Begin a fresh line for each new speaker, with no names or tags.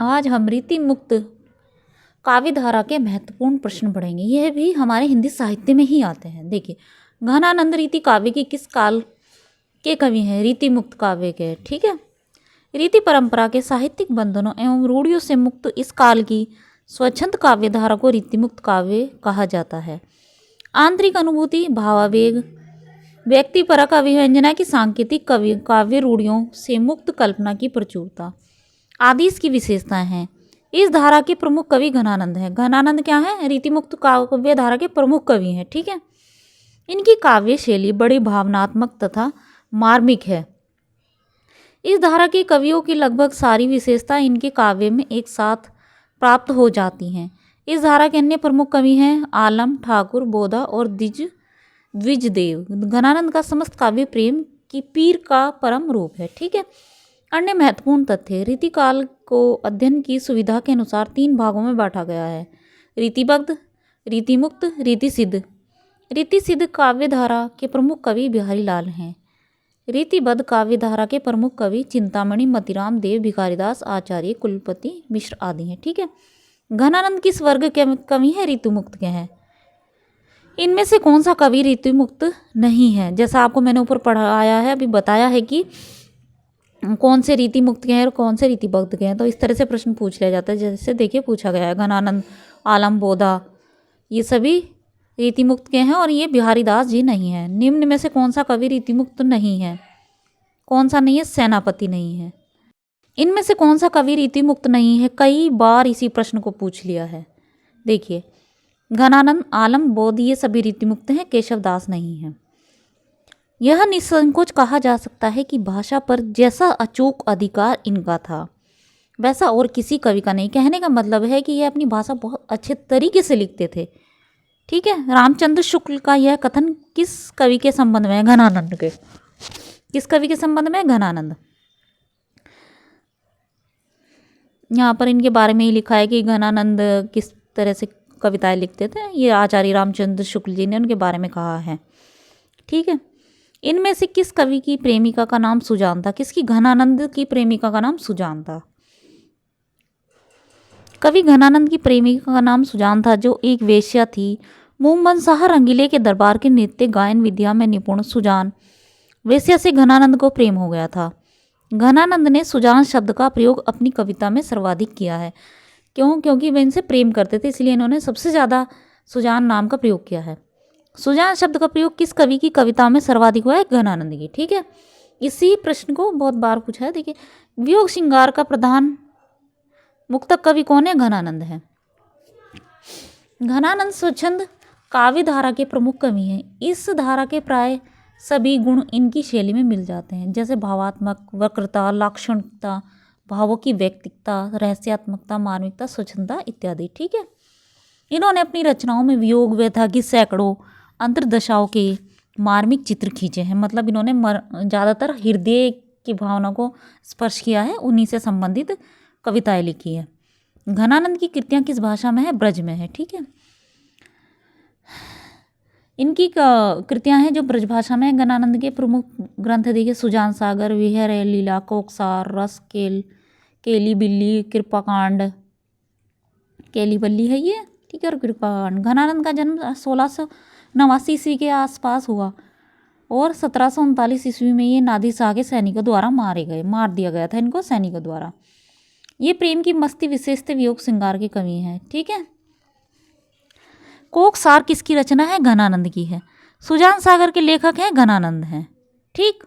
आज हम रीति मुक्त काव्य धारा के महत्वपूर्ण प्रश्न पढ़ेंगे। यह भी हमारे हिंदी साहित्य में ही आते हैं। देखिए, घनानंद रीति काव्य की किस काल के कवि हैं? रीति मुक्त काव्य के। ठीक है, रीति परंपरा के साहित्यिक बंधनों एवं रूढ़ियों से मुक्त इस काल की स्वच्छंद काव्य धारा को रीति मुक्त काव्य कहा जाता है। आंतरिक अनुभूति, भावावेग, व्यक्तिपरक अभिव्यंजना की सांकेतिक काव्य रूढ़ियों से मुक्त कल्पना की प्रचुरता आदि इसकी विशेषताएं हैं। इस धारा के प्रमुख कवि घनानंद हैं। घनानंद क्या है? रीति मुक्त काव्य धारा के प्रमुख कवि हैं। ठीक है, इनकी काव्य शैली बड़ी भावनात्मक तथा मार्मिक है। इस धारा के कवियों की लगभग सारी विशेषता इनके काव्य में एक साथ प्राप्त हो जाती हैं। इस धारा के अन्य प्रमुख कवि हैं आलम, ठाकुर, बोधा और द्विजदेव। घनानंद का समस्त काव्य प्रेम की पीर का परम रूप है। ठीक है, अन्य महत्वपूर्ण तथ्य, रीति काल को अध्ययन की सुविधा के अनुसार 3 भागों में बांटा गया है: रीतिबद्ध, रीति मुक्त, रीति सिद्ध। रीति सिद्ध काव्य धारा के प्रमुख कवि बिहारी लाल हैं। रीतिबद्ध काव्य धारा के प्रमुख कवि चिंतामणि, मतिराम देव, भिखारीदास, आचार्य, कुलपति मिश्र आदि हैं। ठीक है, घनानंद किस वर्ग के कवि हैं? ऋतु मुक्त के हैं। इनमें से कौन सा कवि ऋतु मुक्त नहीं है? जैसा आपको मैंने ऊपर पढ़ाया है, अभी बताया है कि कौन से रीति मुक्त के हैं और कौन से रीतिबद्ध के हैं। तो इस तरह से प्रश्न पूछ लिया जाता है। जैसे देखिए पूछा गया है, घनानंद, आलम, बोधा ये सभी रीति मुक्त के हैं और ये बिहारी दास जी नहीं है। निम्न में से कौन सा कवि रीति मुक्त नहीं है? कौन सा नहीं है? सेनापति नहीं है। इनमें से कौन सा कवि रीति मुक्त नहीं है? कई बार इसी प्रश्न को पूछ लिया है। देखिए, घनानंद, आलम, बोध ये सभी रीति मुक्त हैं, केशव दास नहीं है। यह निसंकोच कहा जा सकता है कि भाषा पर जैसा अचूक अधिकार इनका था वैसा और किसी कवि का नहीं। कहने का मतलब है कि यह अपनी भाषा बहुत अच्छे तरीके से लिखते थे। ठीक है, रामचंद्र शुक्ल का यह कथन किस कवि के संबंध में है? घनानंद के। किस कवि के संबंध में? घनानंद। यहाँ पर इनके बारे में ही लिखा है कि घनानंद किस तरह से कविताएं लिखते थे। ये आचार्य रामचंद्र शुक्ल जी ने उनके बारे में कहा है। ठीक है, इनमें से किस कवि की प्रेमिका का नाम सुजान था? किसकी? घनानंद की प्रेमिका का नाम सुजान था। कवि घनानंद की प्रेमिका का नाम सुजान था, जो एक वेश्या थी। मुमबन शाह रंगीले के दरबार के नृत्य गायन विद्या में निपुण सुजान वेश्या से घनानंद को प्रेम हो गया था। घनानंद ने सुजान शब्द का प्रयोग अपनी कविता में सर्वाधिक किया है। क्यों? क्योंकि वे इनसे प्रेम करते थे, इसलिए इन्होंने सबसे ज़्यादा सुजान नाम का प्रयोग किया है। सुजान शब्द का प्रयोग किस कवि की कविता में सर्वाधिक हुआ है? घनानंद की। ठीक है, इसी प्रश्न को बहुत बार पूछा है। देखिए, वियोग श्रृंगार का प्रधान मुक्तक कवि कौन है? घनानंद है। घनानंद स्वच्छंद काव्य धारा के प्रमुख कवि हैं। इस धारा के प्राय सभी गुण इनकी शैली में मिल जाते हैं, जैसे भावात्मक, वक्रता, लाक्षणिकता, भावों की व्यक्तिकता, रहस्यात्मकता, मार्मिकता, स्वच्छंदता इत्यादि। ठीक है, इन्होंने अपनी रचनाओं में वियोग व्यथा की सैकड़ों अंतर्दशाओं के मार्मिक चित्र खींचे हैं। मतलब इन्होंने ज़्यादातर हृदय की भावना को स्पर्श किया है, उन्हीं से संबंधित कविताएं लिखी है। घनानंद की कृतियाँ किस भाषा में है? ब्रज में है। ठीक है, इनकी कृतियाँ हैं जो ब्रज भाषा में है। घनानंद के प्रमुख ग्रंथ देखिए, सुजान सागर, विहर लीला, कोकसार, रस, केली बिल्ली, कृपाकांड, केली बल्ली है ये। ठीक है, और कृपाकांड। घनानंद का जन्म 1689 ईस्वी के आसपास हुआ और 1739 ईस्वी में ये नादिर शाह के सैनिकों द्वारा मार दिया गया था इनको सैनिकों द्वारा। ये प्रेम की मस्ती विशेषते वियोग श्रृंगार के कवि हैं। ठीक है, कोकसार किसकी रचना है? घनानंद की है। सुजान सागर के लेखक हैं घनानंद हैं। ठीक।